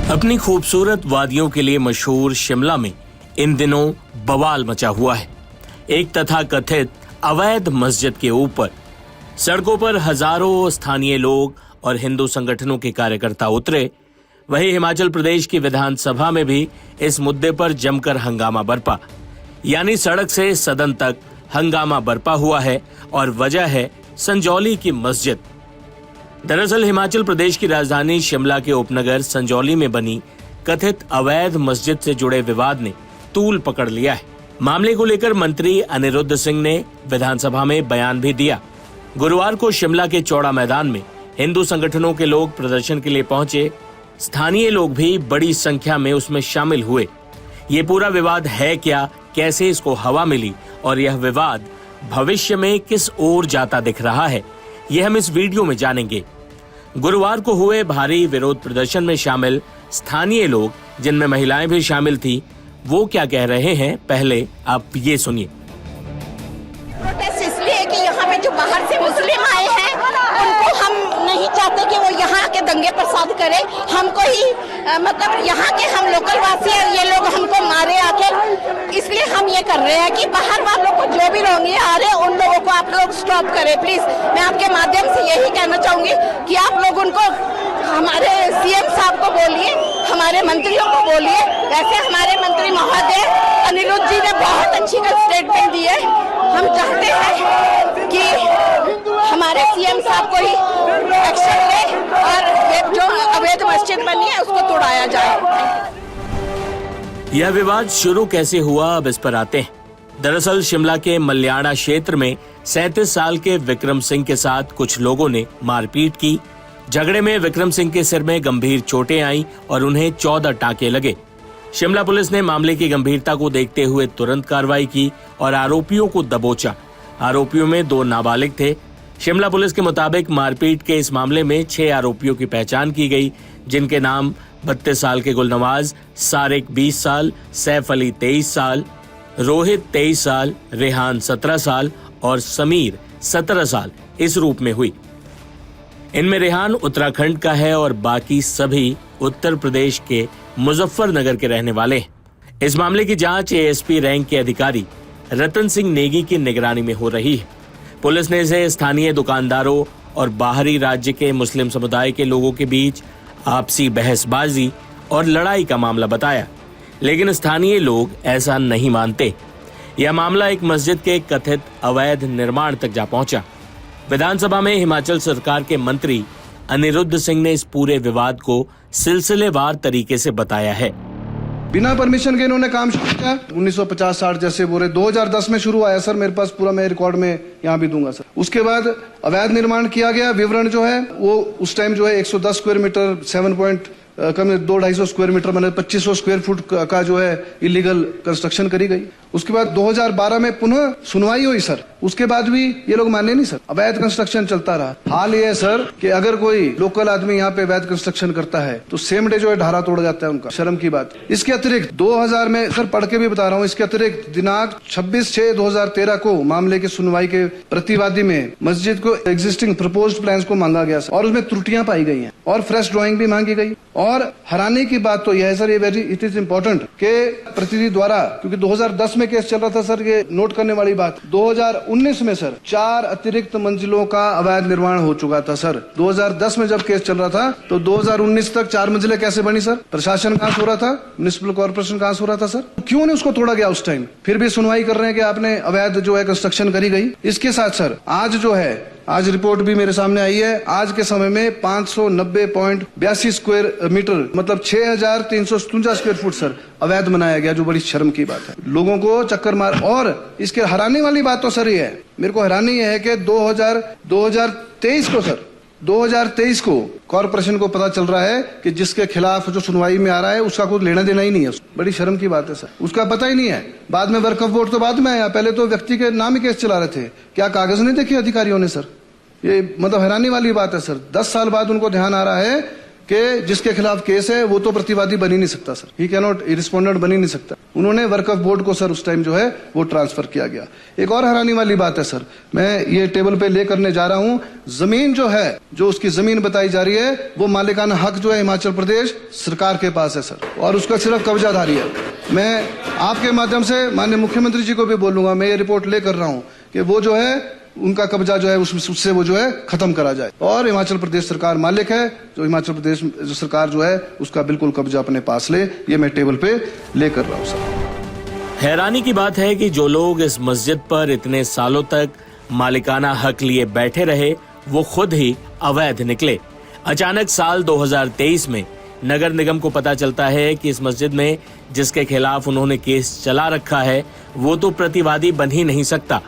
अपनी खूबसूरत वादियों के लिए मशहूर शिमला में इन दिनों बवाल मचा हुआ है। एक तथाकथित अवैध मस्जिद के ऊपर सड़कों पर हजारों स्थानीय लोग और हिंदू संगठनों के कार्यकर्ता उतरे। वहीं हिमाचल प्रदेश की विधानसभा में भी इस मुद्दे पर जमकर हंगामा बरपा, यानी सड़क से सदन तक हंगामा बरपा हुआ है और वजह है संजौली की मस्जिद। दरअसल हिमाचल प्रदेश की राजधानी शिमला के उपनगर संजौली में बनी कथित अवैध मस्जिद से जुड़े विवाद ने तूल पकड़ लिया है। मामले को लेकर मंत्री अनिरुद्ध सिंह ने विधानसभा में बयान भी दिया। गुरुवार को शिमला के चौड़ा मैदान में हिंदू संगठनों के लोग प्रदर्शन के लिए पहुंचे। स्थानीय लोग भी बड़ी संख्या में उसमें शामिल हुए। ये पूरा विवाद है क्या, कैसे इसको हवा मिली और यह विवाद भविष्य में किस ओर जाता दिख रहा है, यह हम इस वीडियो में जानेंगे। गुरुवार को हुए भारी विरोध प्रदर्शन में शामिल स्थानीय लोग, जिनमें महिलाएं भी शामिल थी, वो क्या कह रहे हैं, पहले आप ये सुनिए। प्रोटेस्ट इसलिए कि यहाँ पे जो बाहर से मुस्लिम आए हैं उनको हम नहीं चाहते कि वो यहाँ के दंगे फसाद करें। हमको ही मतलब यहाँ के हम लोकल वासी हैं, ये लोग हमको मारे आके, इसलिए हम ये कर रहे हैं कि बाहर वालों को जो भी लोग आ रहे हैं उन लोगों को आप लोग स्टॉप करें प्लीज। मैं आपके माध्यम से यही कहना चाहूंगी कि आप लोग उनको, हमारे सीएम साहब को बोलिए, हमारे मंत्रियों को बोलिए। वैसे हमारे मंत्री महोदय अनिरुद्ध जी ने बहुत अच्छी स्टेटमेंट दी है। हम चाहते हैं कि हमारे सीएम साहब को ही एक्शन ले और ये जो अवैध मस्जिद बनी है उसको तोड़ाया जाए। यह विवाद शुरू कैसे हुआ, अब इस पर आते हैं। दरअसल शिमला के मल्याणा क्षेत्र में 37 साल के विक्रम सिंह के साथ कुछ लोगों ने मारपीट की। झगड़े में विक्रम सिंह के सिर में गंभीर चोटें आईं और उन्हें 14 टांके लगे। शिमला पुलिस ने मामले की गंभीरता को देखते हुए तुरंत कार्रवाई की और आरोपियों को दबोचा। आरोपियों में 2 नाबालिग थे। शिमला पुलिस के मुताबिक मारपीट के इस मामले में 6 आरोपियों की पहचान की गई, जिनके नाम 32 साल के गुलनवाज, सारिक 20 साल, सैफ अली 23 साल, रोहित 23 साल, रेहान 17 साल और समीर 17 साल इस रूप में हुई। इनमें रेहान उत्तराखंड का है और बाकी सभी उत्तर प्रदेश के मुजफ्फरनगर के रहने वाले हैं। इस मामले की जांच एएसपी रैंक के अधिकारी रतन सिंह नेगी की निगरानी में हो रही है। पुलिस ने इसे स्थानीय दुकानदारों और बाहरी राज्य के मुस्लिम समुदाय के लोगों के बीच आपसी बहसबाजी और लड़ाई का मामला बताया, लेकिन स्थानीय लोग ऐसा नहीं मानते। यह मामला एक मस्जिद के कथित अवैध निर्माण तक जा पहुंचा। विधानसभा में हिमाचल सरकार के मंत्री अनिरुद्ध सिंह ने इस पूरे विवाद को सिलसिलेवार तरीके से बताया है। बिना परमिशन के इन्होंने काम शुरू किया। 1950-60 जैसे बोले 2010 में शुरू आया सर, मेरे पास पूरा मैं रिकॉर्ड में यहाँ भी दूंगा सर। उसके बाद अवैध निर्माण किया गया। विवरण जो है वो उस टाइम जो है 110 स्क्वायर मीटर 2-250 स्क्वायर मीटर मैंने 2500 स्क्वायर फुट का जो है इलीगल कंस्ट्रक्शन करी गई। उसके बाद 2012 में पुनः सुनवाई हुई सर। उसके बाद भी ये लोग माने नहीं सर, अवैध कंस्ट्रक्शन चलता रहा। हाल ये है सर कि अगर कोई लोकल आदमी यहाँ पे अवैध कंस्ट्रक्शन करता है तो सेम डे जो है ढारा तोड़ जाता है उनका। शर्म की बात। इसके अतिरिक्त 2000 में सर पढ़ के भी बता रहा हूँ, इसके अतिरिक्त दिनांक 26/6/2013 को मामले की सुनवाई के प्रतिवादी में मस्जिद को एग्जिस्टिंग प्रपोज्ड प्लान्स को मांगा गया और उसमें त्रुटियां पाई गई हैं और फ्रेश ड्राइंग भी मांगी गई। और हैरानी की बात तो यह है सर, ये इट इज इम्पोर्टेंट के प्रतिनिधि द्वारा, क्योंकि 2010 में केस चल रहा था सर, ये नोट करने वाली बात, 2019 में सर 4 अतिरिक्त मंजिलों का अवैध निर्माण हो चुका था सर। 2010 में जब केस चल रहा था तो 2019 तक 4 मंजिलें कैसे बनी सर? प्रशासन कहाँ सो रहा था? म्युनिसिपल कॉर्पोरेशन कहाँ सो रहा था सर? क्यों नहीं उसको तोड़ा गया उस टाइम? फिर भी सुनवाई कर रहे हैं कि आपने अवैध जो है कंस्ट्रक्शन करी गई। इसके साथ सर आज जो है, आज रिपोर्ट भी मेरे सामने आई है, आज के समय में 590.82 स्क्वायर मीटर मतलब 6357 स्क्वायर फुट सर अवैध बनाया गया, जो बड़ी शर्म की बात है। लोगों को चक्कर मार। और इसके हैरानी वाली बात तो सर ये है, मेरे को हैरानी ये है कि 2023 को कॉर्पोरेशन को पता चल रहा है कि जिसके खिलाफ जो सुनवाई में आ रहा है उसका कोई लेना देना ही नहीं है। बड़ी शर्म की बात है सर, उसका पता ही नहीं है। बाद में वर्क ऑफ बोर्ड तो बाद में आया, पहले तो व्यक्ति के नाम ही केस चला रहे थे। क्या कागज नहीं देखे अधिकारियों ने सर? ये मतलब हैरानी वाली बात है सर। 10 साल बाद उनको ध्यान आ रहा है कि जिसके खिलाफ केस है वो तो प्रतिवादी बन ही नहीं सकता sir, he can not respondent बन ही नहीं सकता। उन्होंने वक्फ बोर्ड को सर उस टाइम जो है वो ट्रांसफर किया गया। एक और हैरानी वाली बात है सर, मैं ये टेबल पे ले करने जा रहा हूं, जमीन जो है, जो उसकी जमीन बताई जा रही है, वो मालिकाना हक जो है हिमाचल प्रदेश सरकार के पास है सर, और उसका सिर्फ कब्जाधारी है। मैं आपके माध्यम से माननीय मुख्यमंत्री जी को भी बोलूंगा, मैं ये रिपोर्ट ले कर रहा हूं कि वो जो है उनका कब्जा जो है उससे वो जो है खत्म करा जाए, और हिमाचल प्रदेश सरकार मालिक है, जो हिमाचल प्रदेश जो सरकार जो है उसका बिल्कुल कब्जा अपने पास ले। ये मैं टेबल पे ले कर रहा हूं सर। हैरानी की बात है कि जो लोग इस मस्जिद पर इतने सालों तक मालिकाना हक लिए बैठे रहे, वो खुद ही अवैध निकले। अचानक साल 2023 में नगर निगम को पता चलता है कि इस मस्जिद में जिसके खिलाफ उन्होंने केस चला रखा है वो तो प्रतिवादी बन ही नहीं सकता।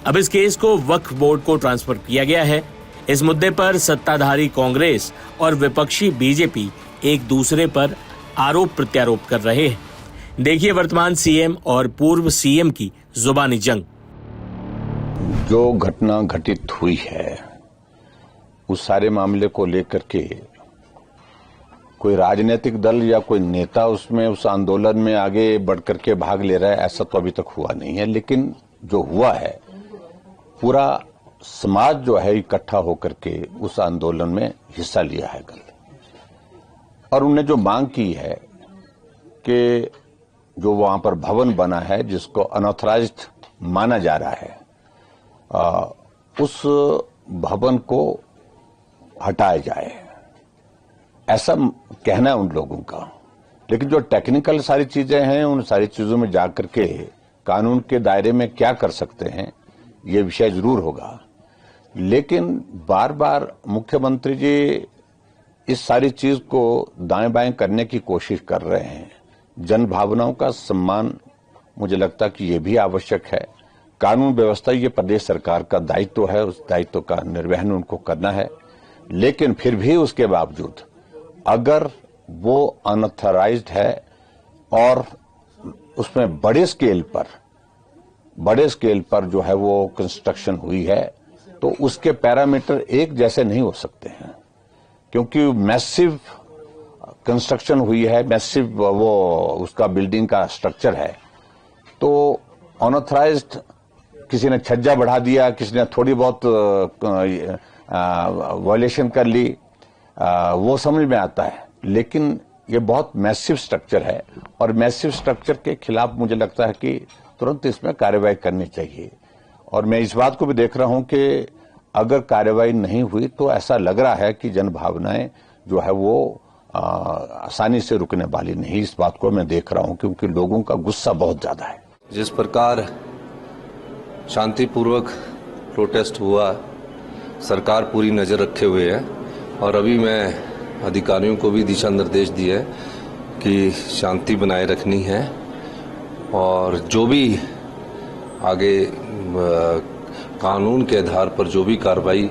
अब इस केस को वक्फ बोर्ड को ट्रांसफर किया गया है। इस मुद्दे पर सत्ताधारी कांग्रेस और विपक्षी बीजेपी एक दूसरे पर आरोप प्रत्यारोप कर रहे हैं। देखिए वर्तमान सीएम और पूर्व सीएम की जुबानी जंग। जो घटना घटित हुई है उस सारे मामले को लेकर के कोई राजनीतिक दल या कोई नेता उसमें उस आंदोलन में आगे बढ़ करके भाग ले रहा है, ऐसा तो अभी तक हुआ नहीं है। लेकिन जो हुआ है, पूरा समाज जो है इकट्ठा होकर के उस आंदोलन में हिस्सा लिया है कल, और उन्होंने जो मांग की है कि जो वहां पर भवन बना है जिसको अनऑथराइज्ड माना जा रहा है, उस भवन को हटाया जाए, ऐसा कहना है उन लोगों का। लेकिन जो टेक्निकल सारी चीजें हैं, उन सारी चीजों में जाकर के कानून के दायरे में क्या कर सकते हैं ये विषय जरूर होगा। लेकिन बार बार मुख्यमंत्री जी इस सारी चीज को दाएं बाएं करने की कोशिश कर रहे हैं। जन भावनाओं का सम्मान मुझे लगता है कि ये भी आवश्यक है। कानून व्यवस्था ये प्रदेश सरकार का दायित्व है, उस दायित्व का निर्वहन उनको करना है। लेकिन फिर भी उसके बावजूद अगर वो अनऑथराइज्ड है और उसमें बड़े स्केल पर जो है वो कंस्ट्रक्शन हुई है, तो उसके पैरामीटर एक जैसे नहीं हो सकते हैं, क्योंकि मैसिव कंस्ट्रक्शन हुई है, मैसिव वो उसका बिल्डिंग का स्ट्रक्चर है। तो अनऑथराइज्ड किसी ने छज्जा बढ़ा दिया, किसी ने थोड़ी बहुत वायलेशन कर ली, वो समझ में आता है। लेकिन ये बहुत मैसिव स्ट्रक्चर है, और मैसिव स्ट्रक्चर के खिलाफ मुझे लगता है कि तुरंत इसमें कार्रवाई करनी चाहिए। और मैं इस बात को भी देख रहा हूं कि अगर कार्रवाई नहीं हुई तो ऐसा लग रहा है कि जन भावनाएं जो है वो आसानी से रुकने वाली नहीं। इस बात को मैं देख रहा हूं क्योंकि लोगों का गुस्सा बहुत ज्यादा है। जिस प्रकार शांतिपूर्वक प्रोटेस्ट हुआ, सरकार पूरी नज़र रखे हुए है, और अभी मैं अधिकारियों को भी दिशा निर्देश दिए कि शांति बनाए रखनी है, और जो भी आगे कानून के आधार पर जो भी कार्रवाई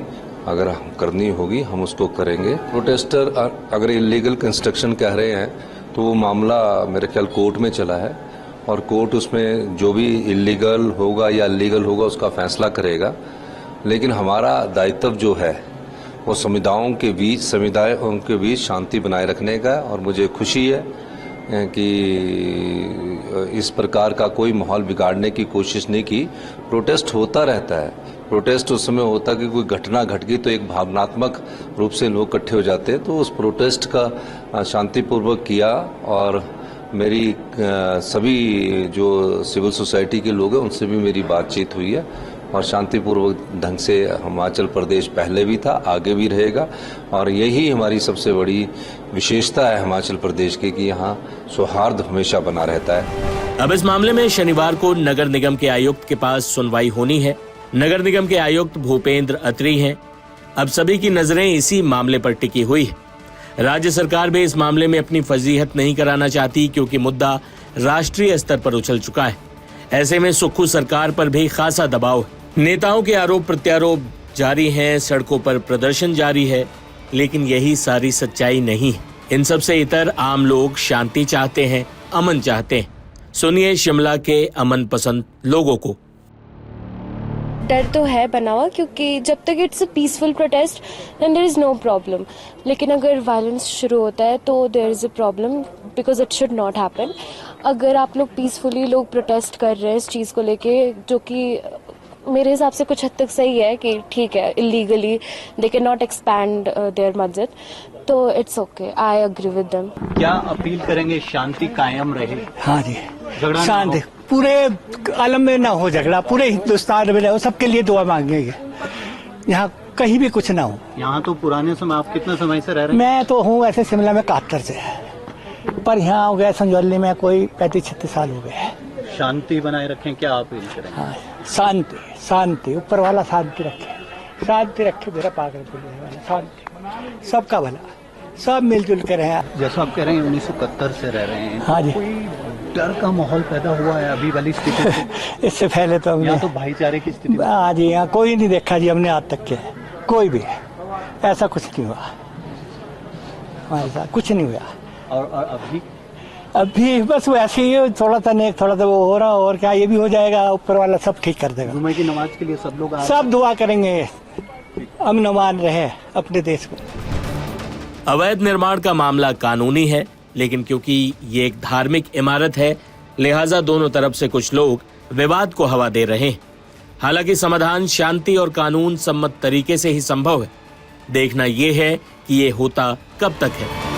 अगर करनी होगी हम उसको करेंगे। प्रोटेस्टर अगर इलीगल कंस्ट्रक्शन कह रहे हैं तो वो मामला मेरे ख्याल कोर्ट में चला है, और कोर्ट उसमें जो भी इलीगल होगा या लीगल होगा उसका फैसला करेगा। लेकिन हमारा दायित्व जो है वो समुदायों के बीच शांति बनाए रखने का, और मुझे खुशी है कि इस प्रकार का कोई माहौल बिगाड़ने की कोशिश नहीं की। प्रोटेस्ट होता रहता है, प्रोटेस्ट उस समय होता कि कोई घटना घट गई तो एक भावनात्मक रूप से लोग इकट्ठे हो जाते हैं। तो उस प्रोटेस्ट का शांतिपूर्वक किया, और मेरी सभी जो सिविल सोसाइटी के लोग हैं उनसे भी मेरी बातचीत हुई है, और शांतिपूर्वक ढंग से हिमाचल प्रदेश पहले भी था, आगे भी रहेगा। और यही हमारी सबसे बड़ी विशेषता है हिमाचल प्रदेश की कि यहाँ सौहार्द हमेशा बना रहता है। अब इस मामले में शनिवार को नगर निगम के आयुक्त के पास सुनवाई होनी है। नगर निगम के आयुक्त भूपेंद्र अत्री हैं। अब सभी की नजरें इसी मामले पर टिकी हुई है। राज्य सरकार भी इस मामले में अपनी फजीहत नहीं कराना चाहती, क्योंकि मुद्दा राष्ट्रीय स्तर पर उछल चुका है। ऐसे में सुक्खू सरकार पर भी खासा दबाव है। नेताओं के आरोप प्रत्यारोप जारी हैं, सड़कों पर प्रदर्शन जारी है, लेकिन यही सारी सच्चाई नहीं है। इन सब से इतर आम लोग शांति चाहते हैं, अमन चाहते हैं। सुनिए शिमला के अमन पसंद लोगों को। डर तो है बना हुआ, क्योंकि जब तक it's a peaceful protest then there is no problem, लेकिन अगर वायलेंस शुरू होता है तो there is a problem, because it should not happen. अगर आप लोग पीसफुली लोग प्रोटेस्ट कर रहे हैं इस चीज़ को लेके, जो कि मेरे हिसाब से कुछ हद तक सही है कि ठीक है, illegally they can not expand their मस्जिद, तो it's okay, I agree with them. क्या अपील करेंगे शांति कायम रहे? हाँ जी, झगड़ा ना शांति हो। पूरे आलम में ना हो झगड़ा, पूरे हिंदुस्तान में ना हो, सबके लिए दुआ मांगेंगे, यहाँ कहीं भी कुछ ना हो। यहाँ तो पुराने समय, आप कितने समय से रह रहे हैं? मैं तो हूँ ऐसे शिमला में 71 से, पर यहाँ हो गया संजौली में कोई 35-36 साल हो गए। शांति बनाए रखें, क्या अपील करेंगे? हाँ, शांति शांति, ऊपर वाला शांति रखे मेरा पागल बोले वाला, शांति, सबका भला, सब मिलजुल के रहे। जैसा आप कह रहे हैं 1971 से रह रहे हैं, हाँ जी। कोई डर का माहौल पैदा हुआ है अभी वाली स्थिति से? इससे पहले तो हमने यहाँ तो भाईचारे की स्थिति। हाँ जी, यहाँ कोई नहीं देखा जी हमने आज तक के, कोई भी ऐसा कुछ नहीं हुआ हमारे साथ, कुछ नहीं हुआ। और अभी बस वैसे ही थोड़ा सा वो हो रहा, और क्या, ये भी हो जाएगा, ऊपर वाला सब ठीक कर देगा। जुमे की नमाज के लिए सब लोग सब दुआ करेंगे, अमन अमान रहे अपने देश में। अवैध निर्माण का मामला कानूनी है, लेकिन क्योंकि ये एक धार्मिक इमारत है, लिहाजा दोनों तरफ से कुछ लोग विवाद को हवा दे रहे हैं। हालांकि समाधान शांति और कानून सम्मत तरीके से ही संभव है। देखना यह है कि ये होता कब तक है।